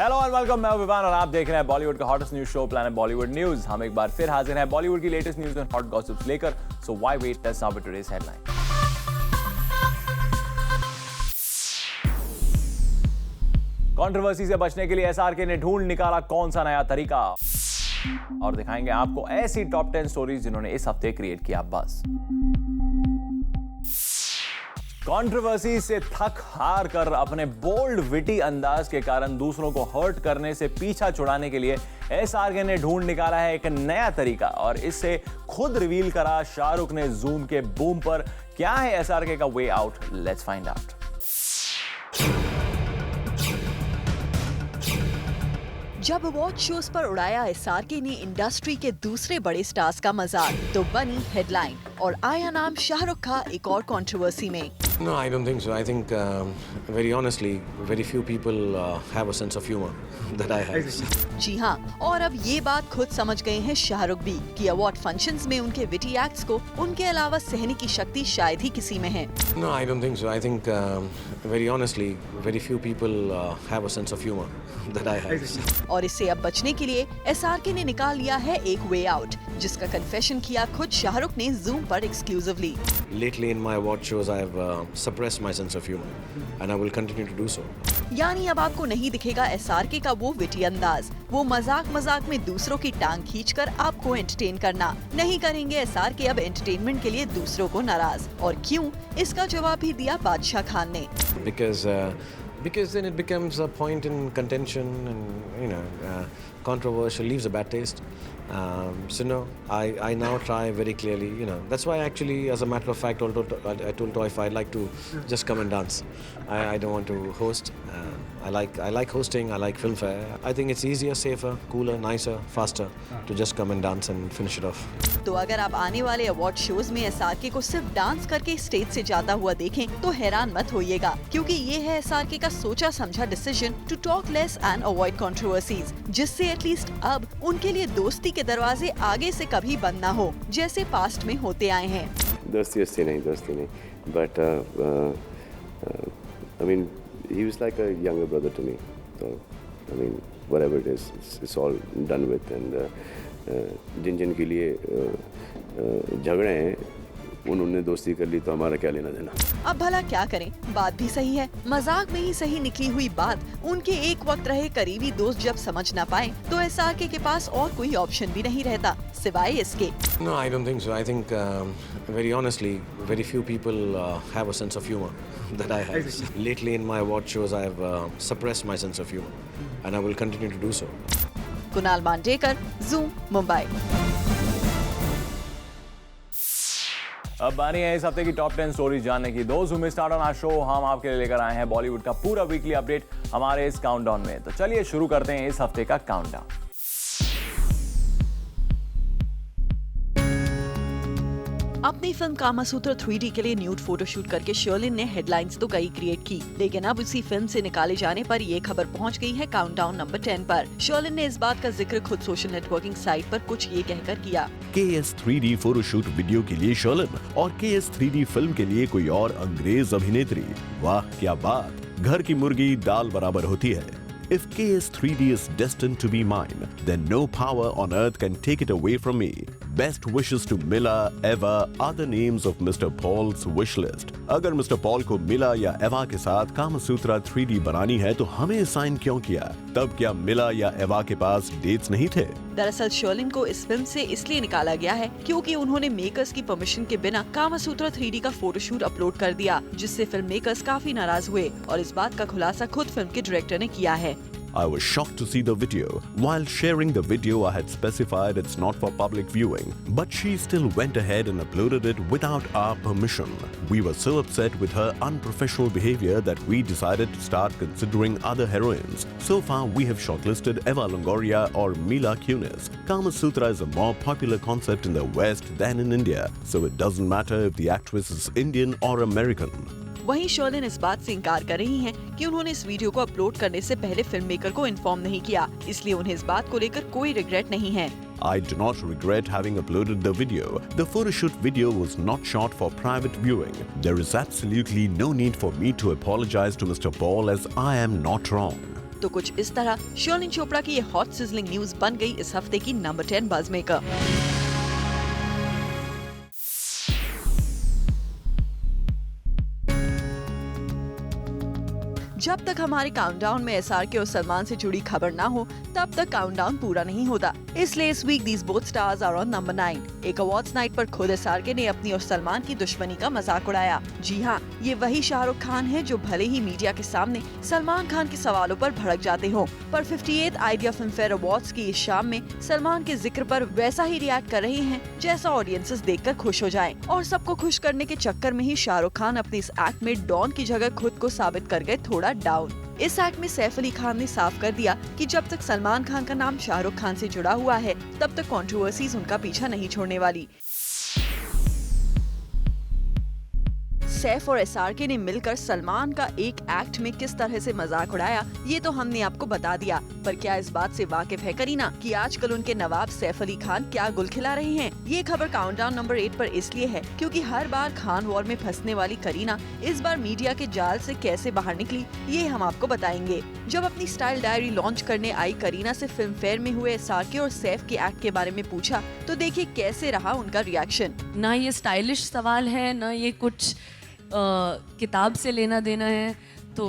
Hello and welcome, मैं विवान और आप देख रहे हैं बॉलीवुड का hottest news show planet Bollywood news. हम एक बार फिर हाजिर हैं बॉलीवुड की latest news and hot gossips लेकर। So why wait, let's now with today's headline. Controversy से बचने के लिए एसआरके ने ढूंढ निकाला कौन सा नया तरीका, और दिखाएंगे आपको ऐसी टॉप 10 स्टोरीज जिन्होंने इस हफ्ते क्रिएट किया बस। कंट्रोवर्सी से थक हार कर अपने बोल्ड विटी अंदाज के कारण दूसरों को हर्ट करने से पीछा छुड़ाने के लिए एसआरके ने ढूंढ निकाला है एक नया तरीका, और इससे खुद रिवील करा शाहरुख ने जूम के बूम पर। क्या है एसआरके का way out, let's find out. जब अवार्ड शोज पर उड़ाया एसआरके ने इंडस्ट्री के दूसरे बड़े स्टार्स का मजाक, तो बनी हेडलाइन और आया नाम शाहरुख का एक और कंट्रोवर्सी में। No, I don't think so. I think, very honestly, very few people have a sense of humor that I have. जी हाँ, और अब ये बात खुद समझ गए हैं शाहरुख भी कि अवार्ड फंक्शंस में उनके विटी एक्ट्स को उनके अलावा सहने की शक्ति शायद ही किसी में है। No, I don't think so. I think, very honestly, very few people have a sense of humor that I have. और इससे अब बचने के लिए एसआरके ने निकाल लिया है एक वे आउट, जिसका कन्फेशन किया खुद शाहरुख ने जूम पर exclusively. Lately in my award shows, I've suppressed my sense of humor, and I will continue to do so. यानी अब आपको नहीं दिखेगा एसआरके का वो विटी अंदाज, वो मजाक में दूसरों की टांग खींचकर आपको एंटरटेन करना। नहीं करेंगे एसआरके अब एंटरटेनमेंट के लिए दूसरों को नाराज। और क्यों, इसका जवाब भी दिया बादशाह खान ने। Because then it becomes a point in contention, and controversial, leaves a bad taste. So no, I now try very clearly. That's why actually, as a matter of fact, I told Toy I'd like to just come and dance. I don't want to host. I like hosting. I like Filmfare. I think it's easier, safer, cooler, nicer, faster to just come and dance and finish it off. तो अगर आप आने वाले award shows में SRK को सिर्फ dance करके stage से जाता हुआ देखें तो हैरान मत होइएगा, क्योंकि ये है एसआरके का सोचा समझा decision to talk less and avoid controversies, जिससे एटलीस्ट अब उनके लिए दोस्ती के दरवाजे आगे से कभी बंद ना हो, जैसे पास्ट में होते आए हैं। दोस्ती नहीं, but I mean, he was like a younger brother to me. So I mean, whatever it is, it's all done with, and जिन के लिए झगड़े हैं उन्होंने दोस्ती कर ली, तो हमारा क्या लेना देना। अब भला क्या करें, बात भी सही है। मजाक में ही सही निकली हुई बात उनके एक वक्त रहे करीबी दोस्त जब समझ ना पाए तो एसआरके के पास और कोई ऑप्शन भी नहीं रहता सिवाय इसके। No, I don't think so. I think, very honestly, very few people have a sense of humor that I have. Lately in my award shows, I've suppressed my sense of humor, and I will continue to do so. Kunal Mandekar, zoom, Mumbai. अब बारी है इस हफ्ते की top 10 stories जानने की। दोस्त who missed out on our show, हम आपके लिए लेकर आए हैं बॉलीवुड का पूरा वीकली अपडेट हमारे इस काउंटडाउन में। तो चलिए शुरू करते हैं इस हफ्ते का काउंटडाउन। अपनी फिल्म कामासूत्र 3D के लिए न्यूड फोटोशूट करके शर्लिन ने हेडलाइंस तो कई क्रिएट की, लेकिन अब उसी फिल्म से निकाले जाने पर ये खबर पहुंच गई है काउंटडाउन नंबर 10 पर। शर्लिन ने इस बात का जिक्र खुद सोशल नेटवर्किंग साइट पर कुछ ये कहकर किया। KS 3D फोटोशूट वीडियो के लिए शर्लिन और KS 3D फिल्म के लिए कोई और अंग्रेज अभिनेत्री। वाह क्या बात, घर की मुर्गी दाल बराबर होती है। If KS 3D is destined to be mine, then no power on earth can take it away from me. Best wishes to Mila, Eva are the names of Mr. Paul's wish list. अगर Mr. Paul को मिला या एवा के साथ Kamasutra 3D बनानी है तो हमें साइन क्यों किया? तब क्या मिला या एवा के पास डेट्स नहीं थे? दरअसल शर्लिन को इस फिल्म से इसलिए निकाला गया है क्योंकि उन्होंने मेकर्स की परमिशन के बिना कामासूत्रा 3D का फोटोशूट अपलोड कर दिया, जिससे फिल्म मेकर्स काफी नाराज हुए, और इस बात का खुलासा खुद फिल्म के डायरेक्टर ने किया है। I was shocked to see the video. While sharing the video, I had specified it's not for public viewing, but she still went ahead and uploaded it without our permission. We were so upset with her unprofessional behavior that we decided to start considering other heroines. So far, we have shortlisted Eva Longoria or Mila Kunis. Kama Sutra is a more popular concept in the West than in India, so it doesn't matter if the actress is Indian or American. वहीं शर्लिन इस बात से इनकार कर रही हैं कि उन्होंने इस वीडियो को अपलोड करने से पहले फिल्म मेकर को इन्फॉर्म नहीं किया, इसलिए उन्हें इस बात को लेकर कोई रिग्रेट नहीं है। I do not regret having uploaded the video. The photoshoot video was not shot for private viewing. There is absolutely no need for me to apologize to Mr. Paul, as I am not wrong. तो कुछ इस तरह शर्लिन चोपड़ा की ये hot sizzling news बन गई इस हफ्ते की नंबर 10 बज़ मेकर। जब तक हमारे काउंटडाउन में एसआरके और सलमान से जुड़ी खबर ना हो तब तक काउंटडाउन पूरा नहीं होता। इसलिए इस week these both stars are on number 9। एक अवार्ड्स नाइट पर खुद एसआरके ने अपनी और सलमान की दुश्मनी का मजाक उड़ाया। जी हाँ, ये वही शाहरुख खान है जो भले ही मीडिया के सामने सलमान खान के सवालों पर भड़क जाते हो, पर 58th idea film fair awards की इस शाम में सलमान के जिक्र पर वैसा ही रिएक्ट कर रहे हैं जैसा ऑडियंसेस देखकर खुश हो जाएं। और सबको खुश करने के चक्कर में ही शाहरुख खान अपने इस एक्ट में डॉन की जगह खुद को साबित कर गए थोड़ा डाउन। इस एक्ट में सैफ अली खान ने साफ कर दिया कि जब तक सलमान खान का नाम शाहरुख खान से जुड़ा हुआ है तब तक कंट्रोवर्सीज उनका पीछा नहीं छोड़ने वाली। सैफ और एसआरके ने मिलकर सलमान का एक एक्ट में किस तरह से मजाक उड़ाया ये तो हमने आपको बता दिया, पर क्या इस बात से वाकिफ है करीना कि आजकल उनके नवाब सैफ अली खान क्या गुल खिला रहे हैं? ये खबर काउंटडाउन नंबर 8 पर इसलिए है क्योंकि हर बार खान वॉर में फंसने वाली करीना इस बार मीडिया के जाल से कैसे बाहर निकली ये हम आपको बताएंगे। जब अपनी स्टाइल डायरी लॉन्च करने आई करीना से फिल्म फेयर में हुए एसआरके और सैफ के एक्ट के बारे में पूछा तो देखिए कैसे रहा उनका रिएक्शन। ना ये स्टाइलिश सवाल है ना ये कुछ किताब से लेना देना है, तो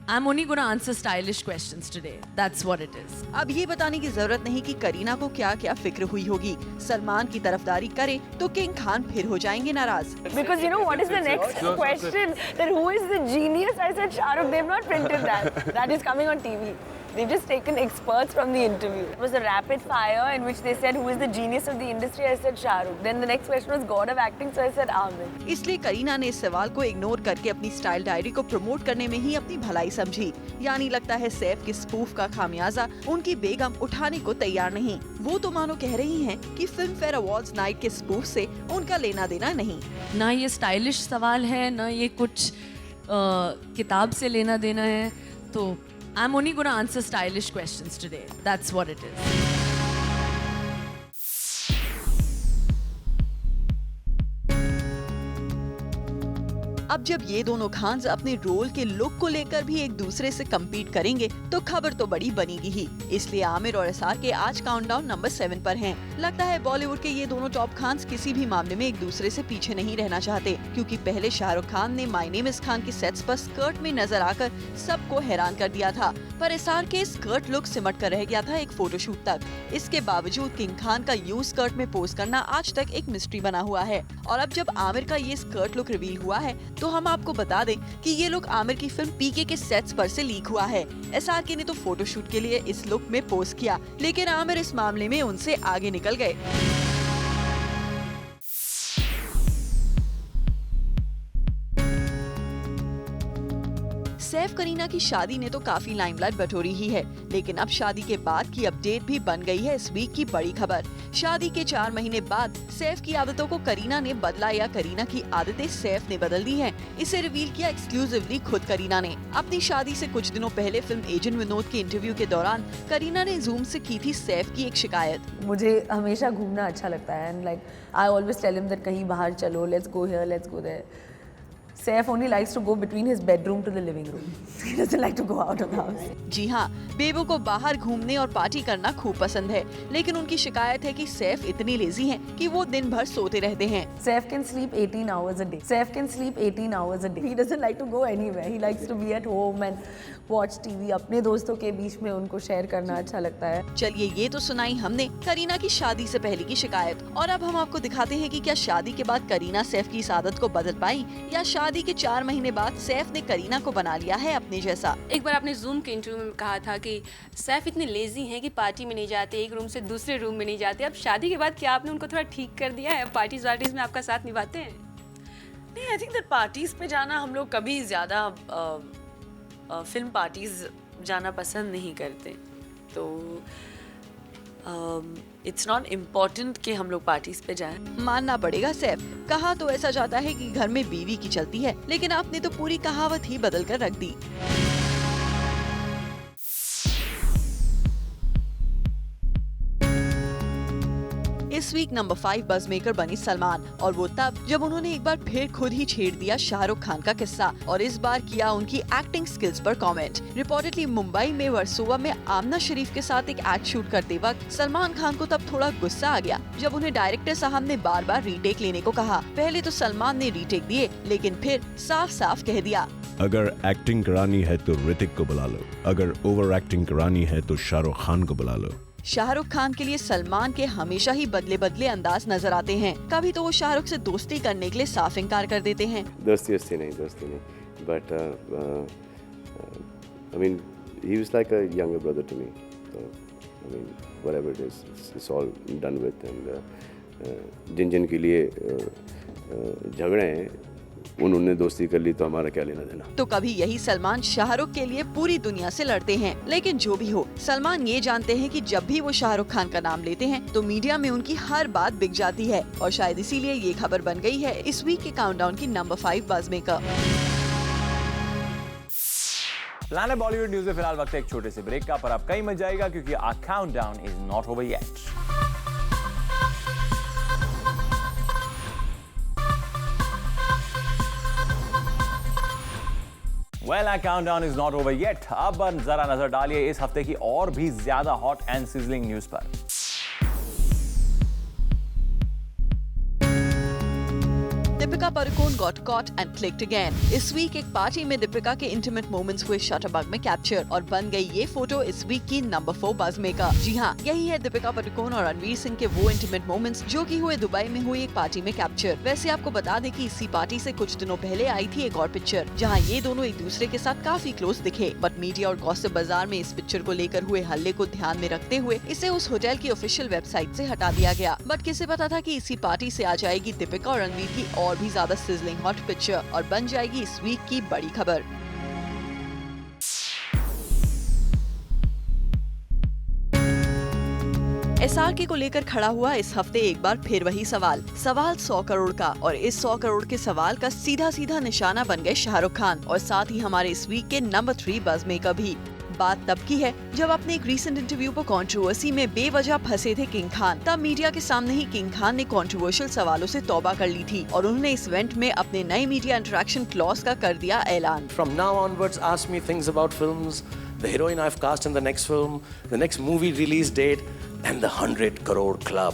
I am only gonna answer stylish questions today, that's what it is. अब ये बताने की जरूरत नहीं कि करीना को क्या क्या फिक्र हुई होगी। सलमान की तरफदारी करे तो किंग खान फिर हो जाएंगे नाराज। Because you know what is the next question? That who is the genius? I said Shah Rukh. They've not printed that. That is coming on TV. They've just taken experts from the interview. It was a rapid fire in which they said who is the genius of the industry. I said Shah Rukh. Then the next question was God of acting, so I said Amir. इसलिए करीना ने इस सवाल को ignore करके अपनी style diary को promote करने में ही अपनी भलाई समझी। यानी लगता है सैफ के स्पूफ का खामियाजा उनकी बेगम उठाने को तैयार नहीं। वो तो मानो कह रही हैं कि फिल्म फेयर अवार्ड्स नाइट के स्पूफ से उनका लेना देना नहीं। ना ये स्टाइलिश सवाल है ना ये कुछ किताब से लेना देना है, तो I am only gonna answer stylish questions today, that's what it is. अब जब ये दोनों खान्स अपने रोल के लुक को लेकर भी एक दूसरे से कम्पीट करेंगे तो खबर तो बड़ी बनेगी ही। इसलिए आमिर और एसआरके आज काउंटडाउन नंबर 7 पर हैं। लगता है बॉलीवुड के ये दोनों टॉप खान्स किसी भी मामले में एक दूसरे से पीछे नहीं रहना चाहते, क्योंकि पहले शाहरुख खान ने माय नेम इज खान की सेट्स पर स्कर्ट में नजर आकर सबको हैरान कर दिया था, पर एसआरके स्कर्ट लुक सिमट कर रह गया था एक फोटोशूट तक। इसके बावजूद किंग खान का यूं स्कर्ट में पोज करना आज तक एक मिस्ट्री बना हुआ है। और अब जब आमिर का ये स्कर्ट लुक रिवील हुआ है तो हम आपको बता दें कि ये लुक आमिर की फिल्म पीके के सेट्स पर से लीक हुआ है। एसआरके ने तो फोटोशूट के लिए इस लुक में पोज किया, लेकिन आमिर इस मामले में उनसे आगे निकल गए। सैफ करीना की शादी ने तो काफी लाइमलाइट बटोरी ही है, लेकिन अब शादी के बाद की अपडेट भी बन गई है इस वीक की बड़ी खबर। शादी के 4 महीने बाद सैफ की आदतों को करीना ने बदला या करीना की आदतें सैफ ने बदल दी हैं। इसे रिवील किया एक्सक्लूसिवली खुद करीना ने। अपनी शादी से कुछ दिनों पहले फिल्म एजेंट विनोद के इंटरव्यू के दौरान करीना ने जूम से की थी सैफ की एक शिकायत। मुझे हमेशा घूमना अच्छा लगता है and like I always tell him that कहीं बाहर चलो, let's go here, let's go there. Saif only likes to go between his bedroom to the living room. He doesn't like to go out of the house. जी हाँ, बेबो को बाहर घूमने और party करना खूब पसंद है, लेकिन उनकी शिकायत है कि सैफ इतनी लेजी हैं कि वो दिन भर सोते रहते हैं। Saif can sleep 18 hours a day. Saif can sleep 18 hours a day. He doesn't like to go anywhere. He likes to be at home and watch TV. अपने दोस्तों के बीच में उनको शेयर करना अच्छा लगता है। चलिए, ये तो सुनाई हमने करीना की शादी से पहले की शिकायत, और अब हम आपको दिखाते हैं कि क्या शादी के बाद करीना सैफ की इस आदत को बदल पाई या शादी के 4 महीने बाद सैफ ने करीना को बना लिया है अपने जैसा। एक बार आपने जूम के इंटरव्यू में कहा था कि सैफ इतने लेजी हैं कि पार्टी में नहीं जाते, एक रूम से दूसरे रूम में नहीं जाते। अब शादी के बाद क्या आपने उनको थोड़ा ठीक कर दिया है? पार्टीज वार्टीज में आपका साथ निभाते हैं? नहीं, आई थिंक दैट पार्टीज पे जाना हम लोग कभी ज़्यादा फिल्म पार्टीज जाना पसंद नहीं करते, तो इट्स नॉट इम्पोर्टेंट कि हम लोग पार्टीज पे जाएं। मानना पड़ेगा सैफ, कहा तो ऐसा जाता है कि घर में बीवी की चलती है, लेकिन आपने तो पूरी कहावत ही बदल कर रख दी। इस वीक नंबर 5 बज़ मेकर बनी सलमान, और वो तब जब उन्होंने एक बार फिर खुद ही छेड़ दिया शाहरुख खान का किस्सा और इस बार किया उनकी एक्टिंग स्किल्स पर कमेंट। रिपोर्टेडली मुंबई में वर्सोवा में आमना शरीफ के साथ एक एक्ट शूट करते वक्त सलमान खान को तब थोड़ा गुस्सा आ गया जब उन्हें डायरेक्टर साहब ने बार बार रीटेक लेने को कहा। पहले तो सलमान ने रीटेक दिए, लेकिन फिर साफ साफ कह दिया, अगर एक्टिंग करानी है तो ऋतिक को बुला लो, अगर ओवर एक्टिंग करानी है तो शाहरुख खान को बुला लो। शाहरुख खान के लिए सलमान के हमेशा ही बदले बदले अंदाज नजर आते हैं। कभी तो वो शाहरुख से दोस्ती करने के लिए साफ इनकार कर देते हैं। दोस्ती नहीं, but I mean, he was like a younger brother to me. So, I mean, whatever it is, it's all done with. And जिन के लिए झगड़े हैं, उन्होंने दोस्ती कर ली तो हमारा क्या लेना देना। तो कभी यही सलमान शाहरुख के लिए पूरी दुनिया से लड़ते हैं, लेकिन जो भी हो, सलमान ये जानते हैं कि जब भी वो शाहरुख खान का नाम लेते हैं तो मीडिया में उनकी हर बात बिक जाती है, और शायद इसीलिए ये खबर बन गई है इस वीक के काउंटडाउन की नंबर 5 बज़ मेकर। प्लान है बॉलीवुड न्यूज में फिलहाल वक्त है एक छोटे से ब्रेक का, पर अब कहीं मत जाएगा क्योंकि our countdown is not over yet. Well, our countdown is not over yet. अब जरा नजर डालिए इस हफ्ते की और भी ज्यादा हॉट एंड सिजलिंग न्यूज पर। Deepika Padukone got caught and clicked again। इस वीक एक पार्टी में दीपिका के इंटीमेट मोमेंट्स हुए शटरबग में कैप्चर, और बन गई ये फोटो इस वीक की नंबर 4 बज़ मेकर। जी हाँ, यही है दीपिका पादुकोण और रणवीर सिंह के वो इंटीमेट मोमेंट्स जो कि हुए दुबई में हुई एक पार्टी में कैप्चर। वैसे आपको बता दें कि इसी पार्टी से कुछ दिनों पहले आई थी एक और पिक्चर जहाँ ये दोनों एक दूसरे के साथ काफी क्लोज दिखे, बट मीडिया और गॉसिप बाजार में इस पिक्चर को लेकर हुए हल्ले को ध्यान में रखते हुए इसे उस होटल की ऑफिशियल वेबसाइट से हटा दिया गया। बट किसे पता था कि इसी पार्टी से आ जाएगी दीपिका और रणवीर की और भी ज्यादा सिजलिंग हॉट पिक्चर और बन जाएगी इस वीक की बड़ी खबर। SRK को लेकर खड़ा हुआ इस हफ्ते एक बार फिर वही सवाल 100 करोड़ का, और इस 100 करोड़ के सवाल का सीधा सीधा निशाना बन गए शाहरुख खान और साथ ही हमारे इस वीक के नंबर 3 बज़ मेकर भी। बात तब की है जब अपने एक रीसेंट इंटरव्यू पर कंट्रोवर्सी में बेवजह फंसे थे किंग खान। तब मीडिया के सामने ही किंग खान ने कंट्रोवर्शियल सवालों से तौबा कर ली थी और उन्होंने इस इवेंट में अपने नए मीडिया इंटरेक्शन क्लॉज का कर दिया ऐलान। From now onwards, ask me things about films, the heroine I've cast in the next film, the next movie release date, and the 100 crore club.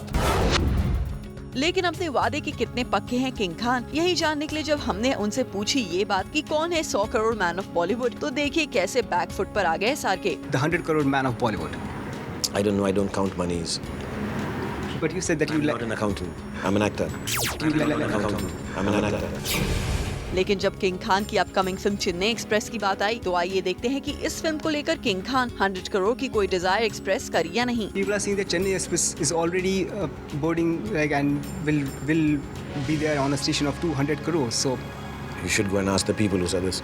लेकिन अपने वादे के कितने पक्के हैं किंग खान, यही जानने के लिए जब हमने उनसे पूछी ये बात कि कौन है 100 करोड़ मैन ऑफ बॉलीवुड, तो देखिए कैसे बैकफुट पर आ गए SRK। The 100 crore man of Bollywood. I don't know, I don't count monies. But you said that I'm not an accountant. I'm an actor. I'm an actor. लेकिन जब किंग खान की upcoming film Chennai express की बात आई तो आइए देखते हैं कि इस फिल्म को लेकर किंग खान 100 करोड़ की कोई डिजायर एक्सप्रेस करी या नहीं। People are saying that Chennai Express is already boarding and will be there on a station of 200 crores. So You should go and ask the people who said this.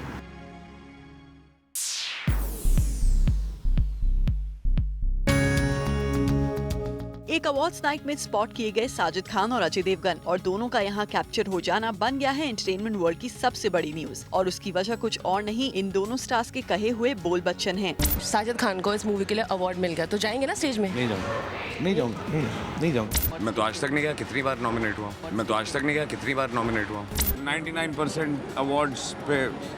एक awards night में spot किए गए साजिद खान और अजय देवगन, और दोनों का यहाँ capture हो जाना बन गया है एंटरटेनमेंट वर्ल्ड की सबसे बड़ी न्यूज, और उसकी वजह कुछ और नहीं, इन दोनों स्टार्स के कहे हुए बोल बच्चन हैं। साजिद खान को इस मूवी के लिए अवार्ड मिल गया तो जाएंगे ना स्टेज में? नहीं जाऊंगा। मैं तो आज तक नहीं गया, कितनी बार नॉमिनेट हुआ 99% अवार्ड्स पे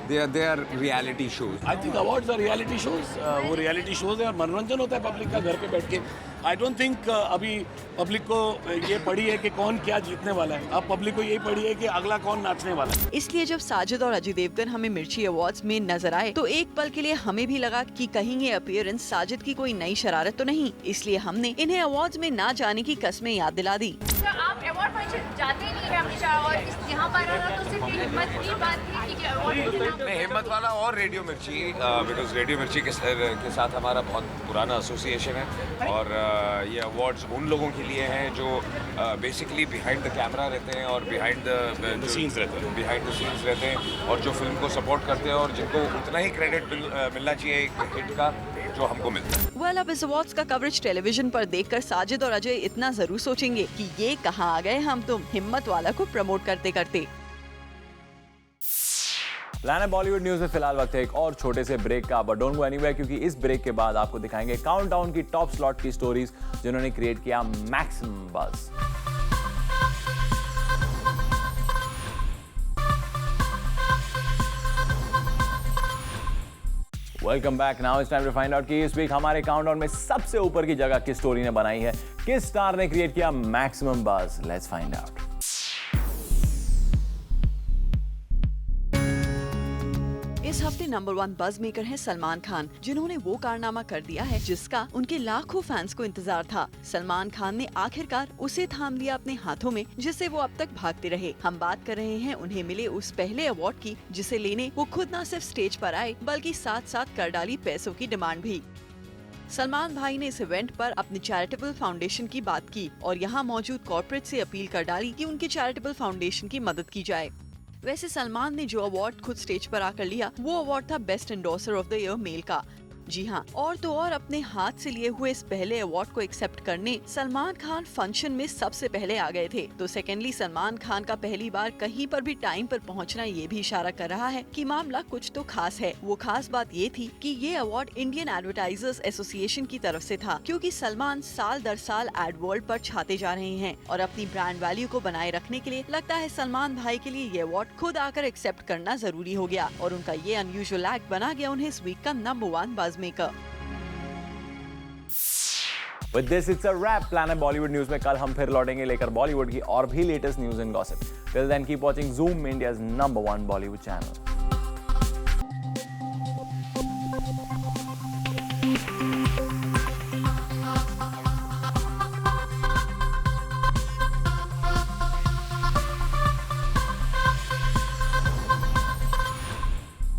they are reality shows. I think awards are reality shows, वो रियलिटी शोज है और मनोरंजन होता है पब्लिक का घर पे बैठ के। आई डोंट थिंक अभी पब्लिक को ये पड़ी है कि कौन क्या जीतने वाला है, अब पब्लिक को यही पड़ी है कि अगला कौन नाचने वाला है। इसलिए जब साजिद और अजय देवगन हमें मिर्ची अवार्ड्स में नजर आए तो एक पल के लिए हमें भी लगा कि कहीं ये अपीयरेंस साजिद की कोई नई शरारत तो नहीं, इसलिए हमने इन्हें अवार्ड्स में ना जाने की कस्में याद दिला दी। आप अवार्ड फंक्शन जाते नहीं है हमेशा, और यहाँ पर आना तो सिर्फ हिम्मत की बात थी कि अवार्ड नहीं, हिम्मत वाला और रेडियो मिर्ची, बिकॉज रेडियो मिर्ची के साथ हमारा बहुत पुराना एसोसिएशन है, और ये अवार्ड्स उन लोगों के लिए हैं जो बेसिकली बिहाइंड द कैमरा रहते हैं और बिहाइंड द सीन्स रहते हैं और जो फिल्म को सपोर्ट करते हैं और जिनको उतना ही क्रेडिट मिलना चाहिए एक हिट का जो हमको मिलता है। वेल, अब इस अवार्ड्स का कवरेज टेलीविजन पर देखकर साजिद और अजय इतना जरूर सोचेंगे कि ये कहाँ आ गए हम तुम हिम्मत वाला को प्रमोट करते करते। प्लान बॉलीवुड न्यूज में फिलहाल वक्त है एक और छोटे से ब्रेक का, बट डोंट गो एनीवेयर क्योंकि इस ब्रेक के बाद आपको दिखाएंगे काउंटडाउन की टॉप स्लॉट की स्टोरीज जिन्होंने क्रिएट किया maximum buzz. Welcome back. Now it's time to find out कि इस वीक हमारे काउंटडाउन में सबसे ऊपर की जगह किस स्टोरी ने बनाई है, किस स्टार ने क्रिएट किया maximum buzz. Let's find out. इस हफ्ते नंबर 1 बज़ मेकर हैं सलमान खान, जिन्होंने वो कारनामा कर दिया है जिसका उनके लाखों फैंस को इंतजार था। सलमान खान ने आखिरकार उसे थाम लिया अपने हाथों में जिससे वो अब तक भागते रहे। हम बात कर रहे हैं उन्हें मिले उस पहले अवार्ड की जिसे लेने वो खुद न सिर्फ स्टेज पर आए बल्कि साथ साथ कर डाली पैसों की डिमांड भी। सलमान भाई ने इस इवेंट पर अपनी चैरिटेबल फाउंडेशन की बात की और यहाँ मौजूद कॉर्पोरेट से अपील कर डाली कि उनकी चैरिटेबल फाउंडेशन की मदद की जाए। वैसे सलमान ने जो अवार्ड खुद स्टेज पर आकर लिया वो अवार्ड था best endorser of the year male का। जी हाँ, और तो और अपने हाथ से लिए हुए इस पहले अवार्ड को एक्सेप्ट करने सलमान खान फंक्शन में सबसे पहले आ गए थे। तो सेकेंडली सलमान खान का पहली बार कहीं पर भी टाइम पर पहुंचना ये भी इशारा कर रहा है कि मामला कुछ तो खास है। वो खास बात ये थी कि ये अवार्ड इंडियन एडवर्टाइजर्स एसोसिएशन की तरफ से था, क्योंकि सलमान साल दर साल एड वर्ल्ड पर छाते जा रहे हैं और अपनी ब्रांड वैल्यू को बनाए रखने के लिए लगता है सलमान भाई के लिए ये अवार्ड खुद आकर एक्सेप्ट करना जरूरी हो गया और उनका ये अनयूजुअल एक्ट बना गया उन्हें इस वीक का number 1 buzz maker. With this, it's a wrap. Plan Bollywood news में कल हम फिर लौटेंगे लेकर बॉलीवुड की और भी latest news and gossip. Till then, keep watching Zoom, India's #1 Bollywood channel.